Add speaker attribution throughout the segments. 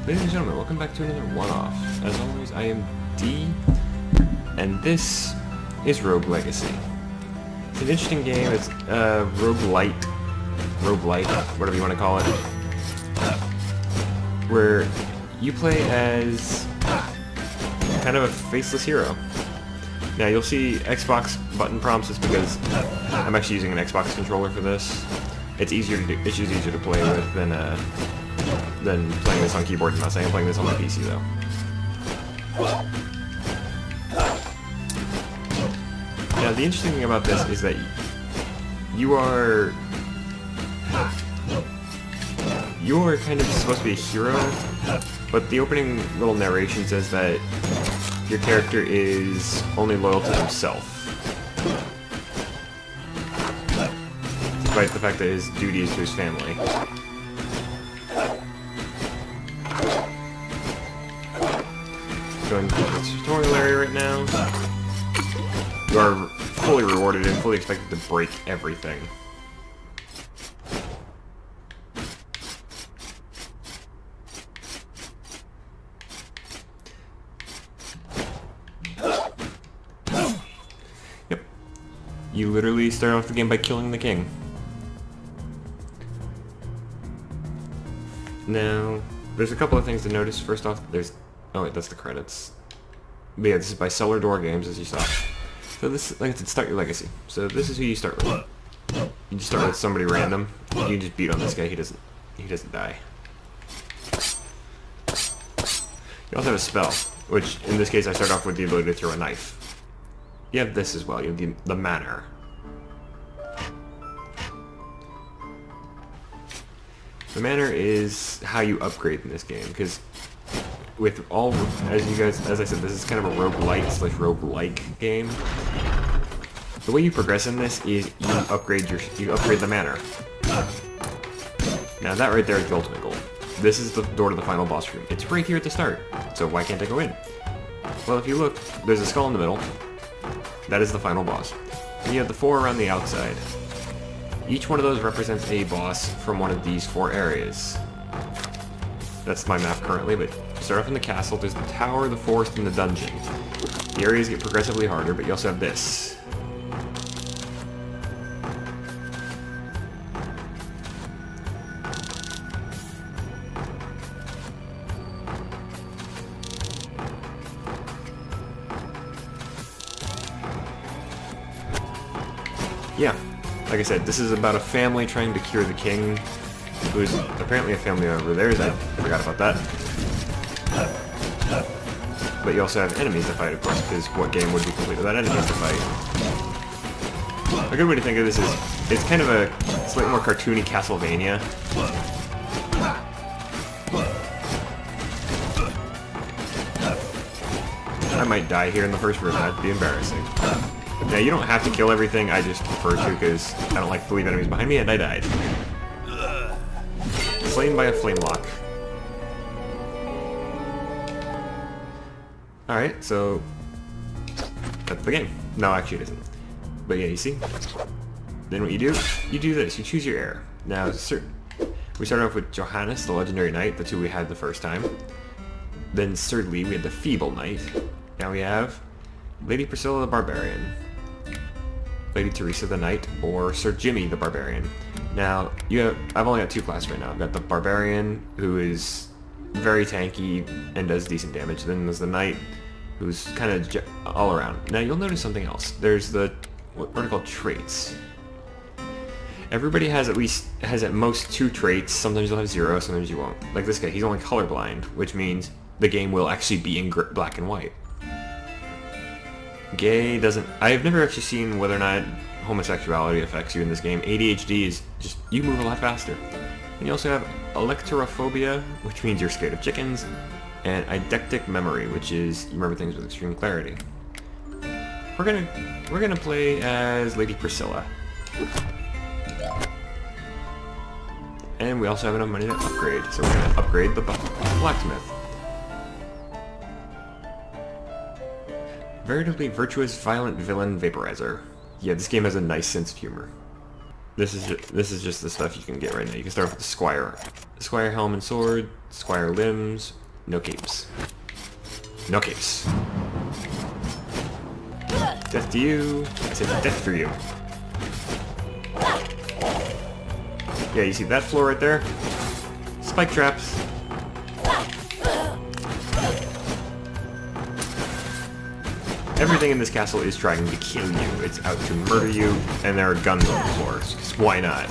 Speaker 1: Ladies and gentlemen, welcome back to another one-off. As always, I am D, and this is Rogue Legacy. It's an interesting game. It's Rogue-Lite, whatever you want to call it, where you play as kind of a faceless hero. Now you'll see Xbox button prompts is because I'm actually using an Xbox controller for this. It's easier to do. It's just easier to play with than playing this on keyboard and mouse. I am playing this on my PC though. Now the interesting thing about this is that you are kind of supposed to be a hero, but the opening little narration says that your character is only loyal to himself, despite the fact that his duty is to his family. Going through the tutorial area right now. You are fully rewarded and fully expected to break everything. Yep. You literally start off the game by killing the king. Now, there's a couple of things to notice. First off, there's... Oh wait, that's the credits. But yeah, this is by Cellar Door Games, as you saw. So this, like I said, start your legacy. So this is who you start with. You just start with somebody random. You can just beat on this guy. He doesn't die. You also have a spell, which in this case I start off with the ability to throw a knife. You have this as well. You have the manner. The manner is how you upgrade in this game, because with all, as I said, this is kind of a roguelite slash roguelike game. The way you progress in this is you upgrade the manner. Now that right there is the ultimate goal. This is the door to the final boss room. It's right here at the start, so why can't I go in? Well, if you look, there's a skull in the middle. That is the final boss. And you have the 4 around the outside. Each one of those represents a boss from one of these 4 areas. That's my map currently, but you start off in the castle, there's the tower, the forest, and the dungeon. The areas get progressively harder, but you also have this. Yeah, like I said, this is about a family trying to cure the king, who's apparently a family member of theirs. I forgot about that. But you also have enemies to fight, of course, because what game would be complete without enemies to fight? A good way to think of this is, it's kind of a slightly more cartoony Castlevania. I might die here in the first room, that'd be embarrassing. Now, you don't have to kill everything, I just prefer to because I don't like to leave enemies behind me, and I died. Slain by a flame lock. Alright, so that's the game. No, actually it isn't. But yeah, you see? Then what you do this. You choose your heir. Now, we started off with Johannes, the legendary knight, that's who we had the first time. Then Sir Lee, we had the feeble knight. Now we have Lady Priscilla the barbarian, Lady Teresa the knight, or Sir Jimmy the barbarian. Now, I've only got 2 classes right now. I've got the barbarian, who is very tanky and does decent damage. Then there's the knight, who's kind of all around. Now, you'll notice something else. There's what are called traits. Everybody has at most 2 traits. Sometimes you'll have 0, sometimes you won't. Like this guy, he's only colorblind, which means the game will actually be in black and white. Gay doesn't... I've never actually seen whether or not homosexuality affects you in this game. ADHD is just... you move a lot faster. And you also have electrophobia, which means you're scared of chickens, and eidetic memory, which is you remember things with extreme clarity. We're gonna play as Lady Priscilla. And we also have enough money to upgrade, so we're gonna upgrade the blacksmith. Veritably virtuous, violent villain vaporizer. Yeah, this game has a nice sense of humor. this is just the stuff you can get right now. You can start with the Squire helm and sword, Squire limbs, no capes. No capes. Death to you. I said death for you. Yeah, you see that floor right there? Spike traps. Everything in this castle is trying to kill you. It's out to murder you, and there are guns on the floor. So why not?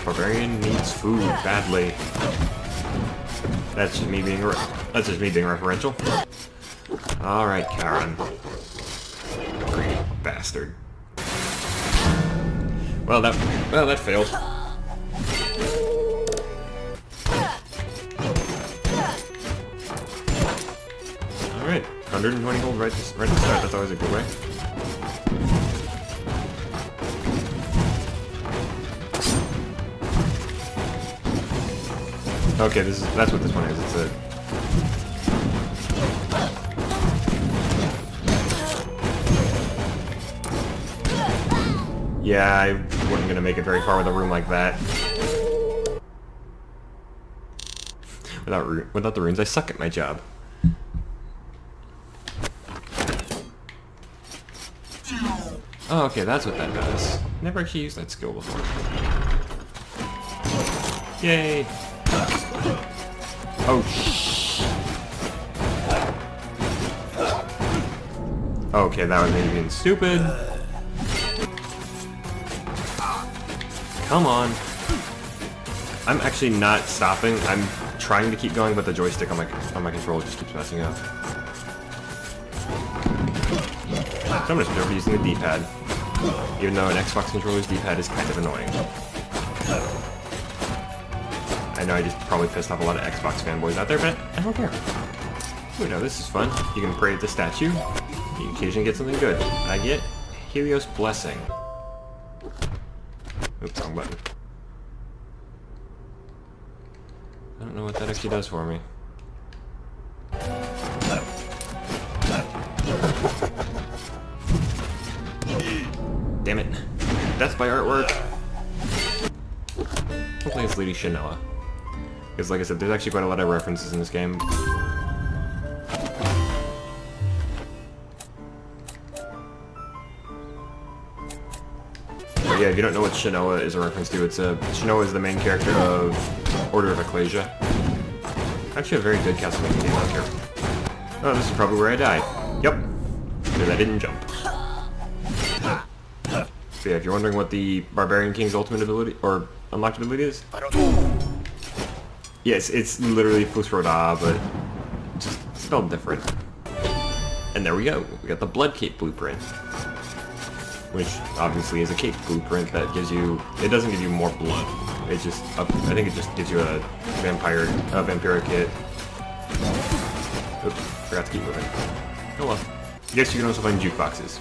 Speaker 1: Barbarian needs food badly. That's just me being referential. All right, Karen. Great bastard. Well, that failed. All right, 120 gold right to start. That's always a good way. Okay, that's what this one is. It's a yeah, I wasn't gonna make it very far with a room like that. Without the runes, I suck at my job. Oh, okay, that's what that does. Never actually used that skill before. Yay! Oh, shh. Okay, that was me being stupid. Come on. I'm actually not stopping. I'm trying to keep going, but the joystick on my controller just keeps messing up. So I'm just over using the D-pad, even though an Xbox controller's D-pad is kind of annoying. I know I just probably pissed off a lot of Xbox fanboys out there, but I don't care. Oh no, this is fun. You can pray at the statue. You occasionally get something good. I get Helios Blessing. Oops, wrong button. I don't know what that actually does for me. Damn it. Death by artwork. Hopefully it's Lady Chanela. Because like I said, there's actually quite a lot of references in this game. But yeah, if you don't know what Shanoa is a reference to, Shanoa is the main character of Order of Ecclesia. Actually a very good Castlevania game out here. Oh, this is probably where I die. Yep. Because I didn't jump. So yeah, if you're wondering what the Barbarian King's ultimate ability, or unlocked ability is, yes, it's literally Fusroda, but just spelled different. And there we go. We got the Blood Cape blueprint. Which obviously is a cape blueprint that gives you, it doesn't give you more blood. It just, I think it just gives you a vampiric hit. Oops, forgot to keep moving. Oh well. I guess you can also find jukeboxes.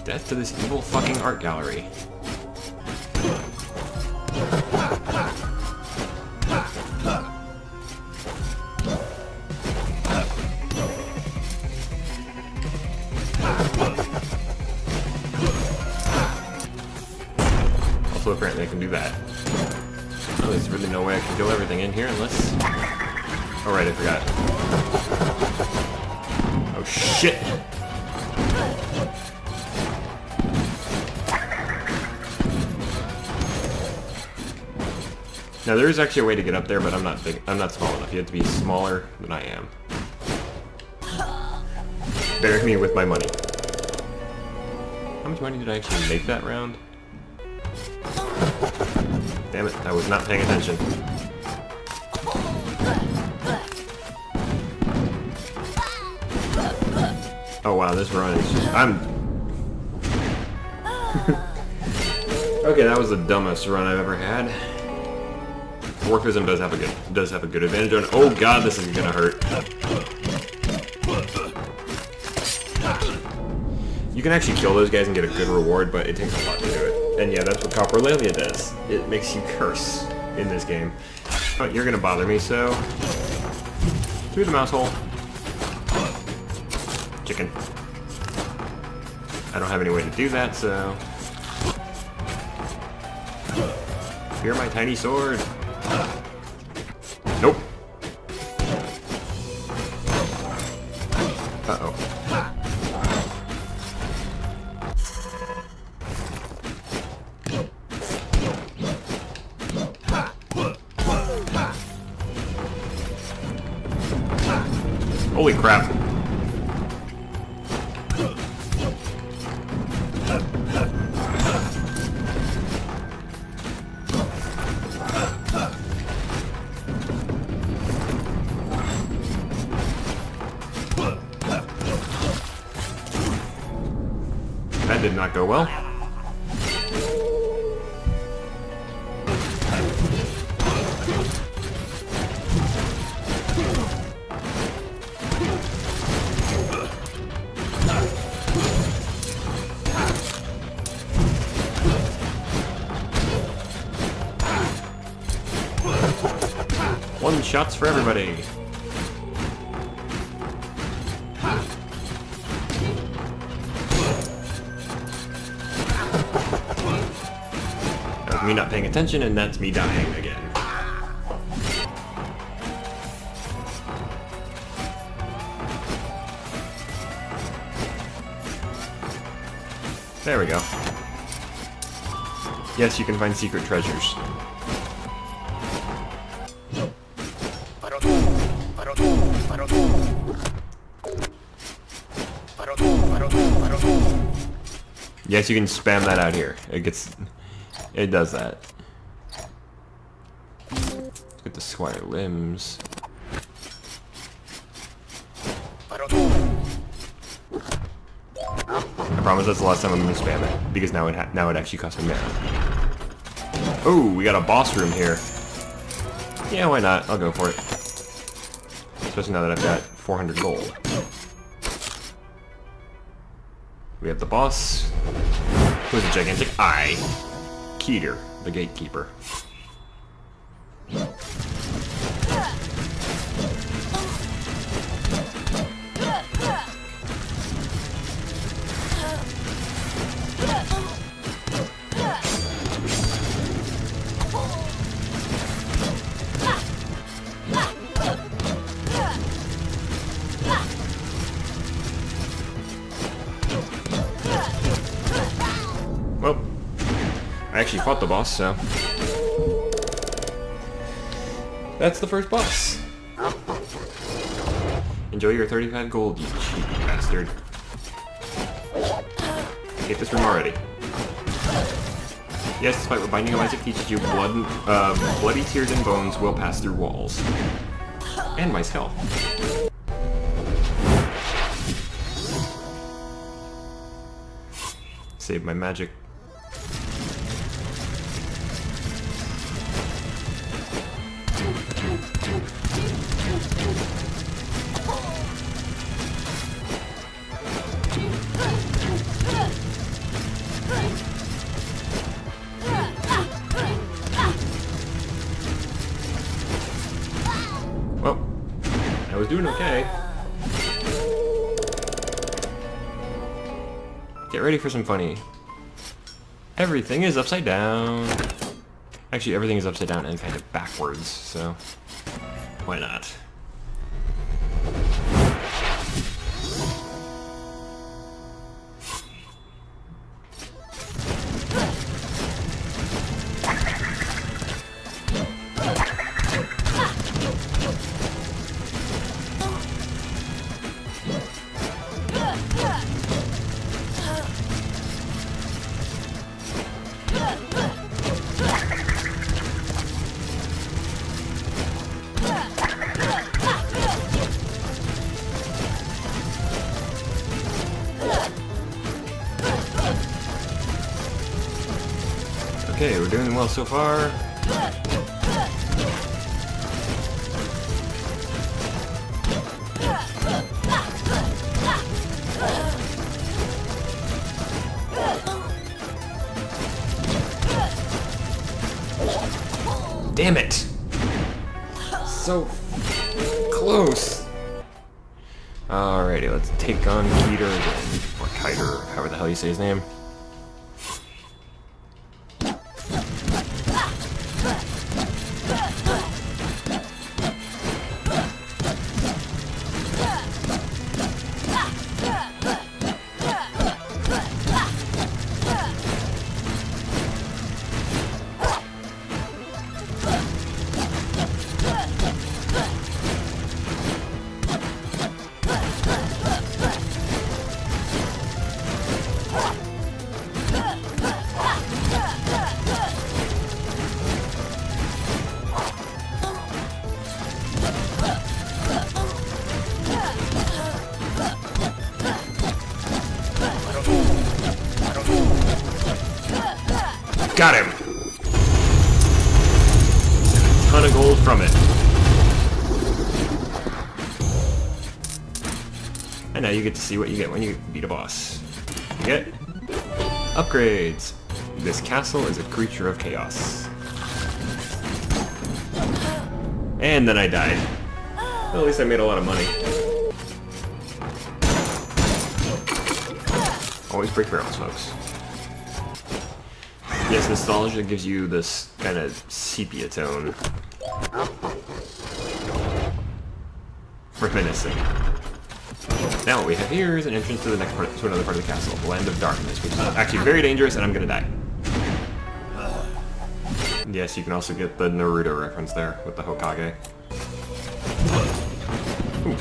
Speaker 1: Death to this evil fucking art gallery. Also, apparently I can do that. Oh, there's really no way I can kill everything in here unless... Oh right, I forgot. Oh shit! Now there is actually a way to get up there, but I'm not small enough. You have to be smaller than I am. Bury me with my money. How much money did I actually make that round? Damn it, I was not paying attention. Oh wow, this run is just... Okay, that was the dumbest run I've ever had. Dwarfism does have a good advantage on. Oh god, this is gonna hurt. You can actually kill those guys and get a good reward, but it takes a lot to do it. And yeah, that's what Coprolalia does. It makes you curse in this game. But you're gonna bother me, so through the mouse hole. Chicken. I don't have any way to do that, so fear my tiny sword. Nope. Uh-oh. Holy crap. That did not go well. One shots for everybody. Me not paying attention, and that's me dying again. There we go. Yes, you can find secret treasures. Yes, you can spam that out here. It does that. Let's get the Squire limbs. I promise that's the last time I'm gonna spam it, because now it actually costs me mana. Oh, we got a boss room here. Yeah, why not? I'll go for it. Especially now that I've got 400 gold. We have the boss, who's a gigantic eye. Keter, the gatekeeper. Well, I actually fought the boss, so that's the first boss. Enjoy your 35 gold, you cheap bastard. Get this room already. Yes, despite what Binding of Isaac teaches you, bloody tears and bones will pass through walls. And my skull. Save my magic. Well, I was doing okay. Get ready for some funny. Everything is upside down. Actually, everything is upside down and kind of backwards, so why not? Okay, we're doing well so far. Damn it! So close. Alrighty, let's take on Keter again. Or Kiter, however the hell you say his name. Got him! A ton of gold from it. And now you get to see what you get when you beat a boss. You get upgrades. This castle is a creature of chaos. And then I died. Well, at least I made a lot of money. Always break barrel smokes. Yes, nostalgia gives you this kind of sepia tone. Reminiscing. Now what we have here is an entrance to the next part, to another part of the castle, the Land of Darkness, which is actually very dangerous, and I'm gonna die. Yes, you can also get the Naruto reference there with the Hokage. Ooh.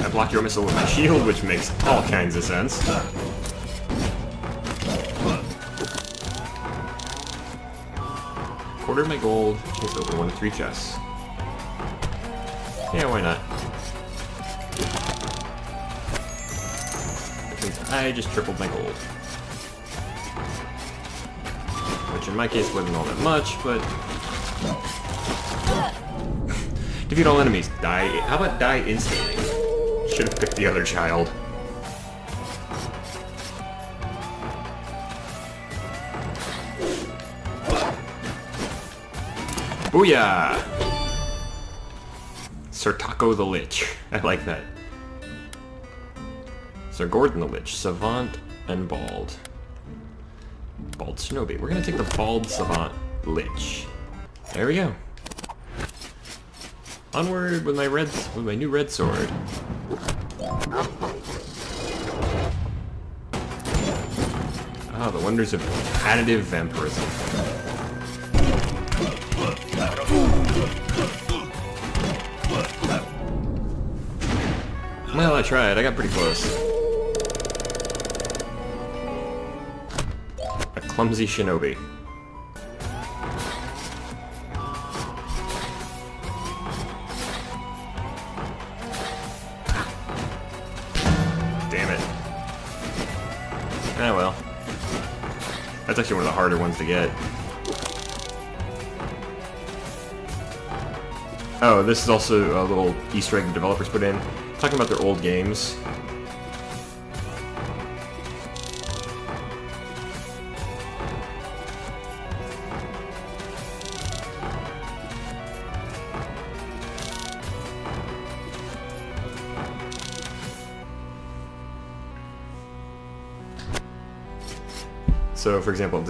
Speaker 1: I block your missile with my shield, which makes all kinds of sense. Quarter of my gold, chance to open 1 of 3 chests. Yeah, why not? Which means I just tripled my gold. Which in my case wasn't all that much, but... Defeat all enemies. Die. How about die instantly? Should have picked the other child. Booyah! Sir Taco the Lich. I like that. Sir Gordon the Lich. Savant and Bald. Bald Shinobi. We're gonna take the Bald Savant Lich. There we go. Onward with my new red sword. Ah, the wonders of additive vampirism. Well, I tried. I got pretty close. A clumsy shinobi. Damn it. Ah, well. That's actually one of the harder ones to get. Oh, this is also a little Easter egg the developers put in, talking about their old games. So, for example,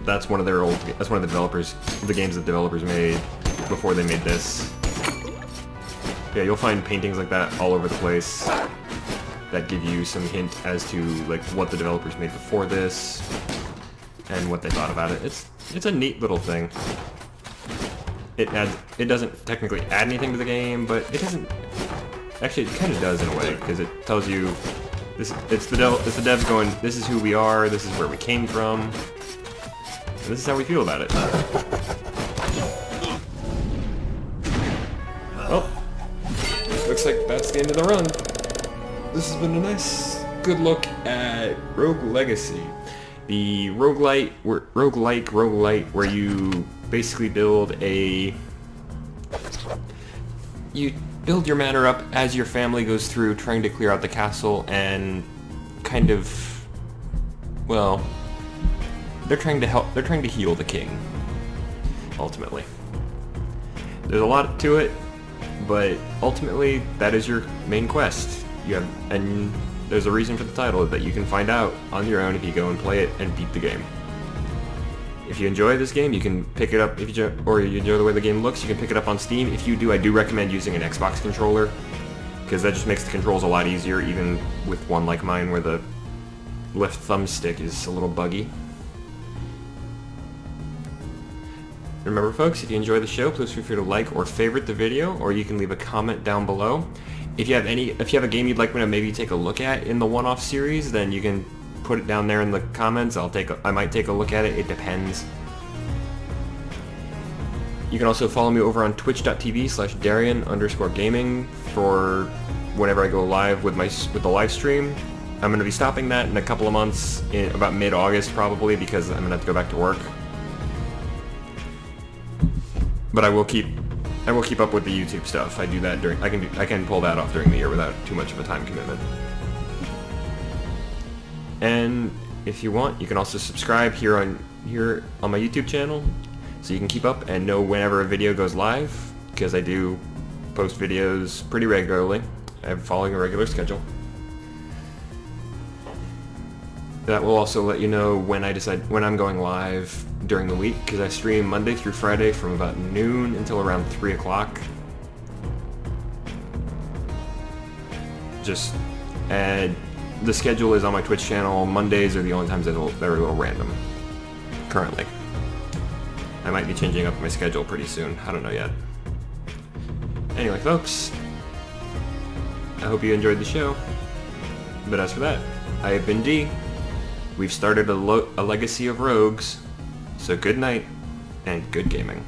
Speaker 1: that's one of their that's one of the developers, the games that developers made before they made this. Yeah, you'll find paintings like that all over the place that give you some hint as to like what the developers made before this and what they thought about it. It's a neat little thing. It doesn't technically add anything to the game, but it doesn't. Actually, it kind of does in a way because it tells you it's the devs going, this is who we are, this is where we came from, and this is how we feel about it. Well. Looks like that's the end of the run. This has been a nice, good look at Rogue Legacy. The roguelite, where you basically build your manor up as your family goes through trying to clear out the castle and kind of, well, they're trying to heal the king. ultimately. There's a lot to it, but ultimately that is your main quest. And there's a reason for the title that you can find out on your own if you go and play it and beat the game. If you enjoy this game, you can pick it up, or you enjoy the way the game looks, you can pick it up on Steam. If you do, I do recommend using an Xbox controller, because that just makes the controls a lot easier, even with one like mine where the left thumbstick is a little buggy. Remember folks, if you enjoy the show, please feel free to like or favorite the video, or you can leave a comment down below. If you have a game you'd like me to maybe take a look at in the one-off series, then you can put it down there in the comments. I might take a look at it. It depends. You can also follow me over on twitch.tv/Darian_gaming for whenever I go live with the live stream. I'm going to be stopping that in a couple of months, in about mid-August probably, because I'm going to have to go back to work. But I will keep up with the YouTube stuff. I do that I can pull that off during the year without too much of a time commitment. And if you want, you can also subscribe here on my YouTube channel, so you can keep up and know whenever a video goes live, because I do post videos pretty regularly. I'm following a regular schedule. That will also let you know when I'm going live during the week, because I stream Monday through Friday from about noon until around 3 o'clock. And the schedule is on my Twitch channel. Mondays are the only times that are a little random, currently. I might be changing up my schedule pretty soon. I don't know yet. Anyway, folks, I hope you enjoyed the show. But as for that, I have been D. We've started a legacy of rogues. So good night, and good gaming.